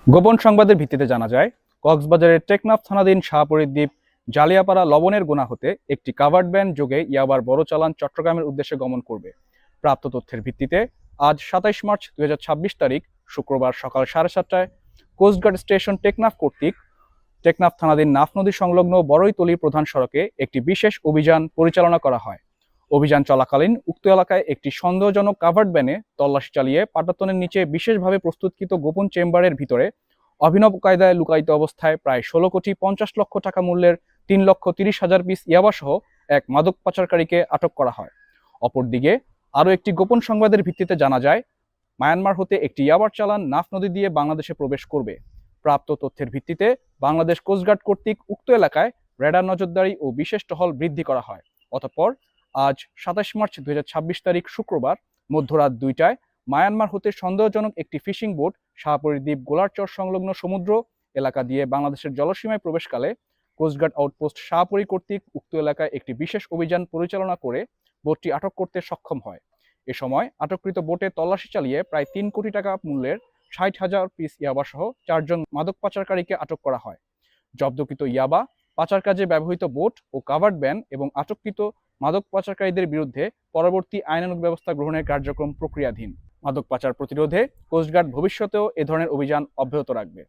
গোপন সংবাদের ভিত্তিতে জানা যায়, কক্সবাজারের টেকনাফ থানাধীন শাহপরীর দ্বীপ জালিয়াপাড়া লবণের গোনা হতে একটি কাভার্ড ভ্যান যোগে ইয়াবার বড় চালান চট্টগ্রামের উদ্দেশ্যে গমন করবে। প্রাপ্ত তথ্যের ভিত্তিতে আজ ২৭ মার্চ ২০২৬ তারিখ শুক্রবার সকাল ৭:৩০টায় কোস্টগার্ড স্টেশন টেকনাফ কর্তৃক টেকনাফ থানাধীন নাফ নদী সংলগ্ন বড়ইতলী প্রধান সড়কে একটি বিশেষ অভিযান পরিচালনা করা হয়। অভিযান চলাকালীন উক্ত এলাকায় একটি সন্দেহজনক কাভার্ড ভ্যানে তল্লাশি চালিয়ে পাটাতনের নিচে বিশেষভাবে প্রস্তুতকৃত গোপন চেম্বারের ভিতরে অভিনব কায়দায় লুকায়িত অবস্থায় প্রায় ১৬,৫০,০০,০০০ টাকা মূল্যের ৩,৩০,০০০ পিস ইয়াবাসহ এক মাদক পাচারকারীকে আটক করা হয়। অপরদিকে আরও একটি গোপন সংবাদের ভিত্তিতে জানা যায়, মায়ানমার হতে একটি ইয়াবার চালান নাফ নদী দিয়ে বাংলাদেশে প্রবেশ করবে। প্রাপ্ত তথ্যের ভিত্তিতে বাংলাদেশ কোস্টগার্ড কর্তৃক উক্ত এলাকায় রেডার নজরদারি ও বিশেষ টহল বৃদ্ধি করা হয়। অতঃপর আজ ২৭ মার্চ ২০২৬ তারিখ শুক্রবার মধ্যরাত ২টায় মায়ানমার হতে সন্দেহজনক একটি ফিশিং বোট শাহপরী দ্বীপ গোলারচর সংলগ্ন সমুদ্র এলাকা দিয়ে বাংলাদেশের জলসীমায় প্রবেশকালে কোস্টগার্ড আউটপোস্ট শাহপরী কর্তৃক উক্ত এলাকায় একটি বিশেষ অভিযান পরিচালনা করে বোটটি আটক করতে সক্ষম হয়। এ সময় আটককৃত বোটে তল্লাশি চালিয়ে প্রায় ৩ কোটি টাকা মূল্যের ৬০,০০০ পিস ইয়াবাসহ ৪ জন মাদক পাচারকারীকে আটক করা হয়। জব্দকৃত ইয়াবা, পাচার কাজে ব্যবহৃত বোট ও কাভার্ড ভ্যান এবং আটককৃত মাদক পাচারকারীদের বিরুদ্ধে পরবর্তী আইনানুগ ব্যবস্থা গ্রহণের কার্যক্রম প্রক্রিয়াধীন। মাদক পাচার প্রতিরোধে কোস্টগার্ড ভবিষ্যতেও এ ধরনের অভিযান অব্যাহত রাখবে।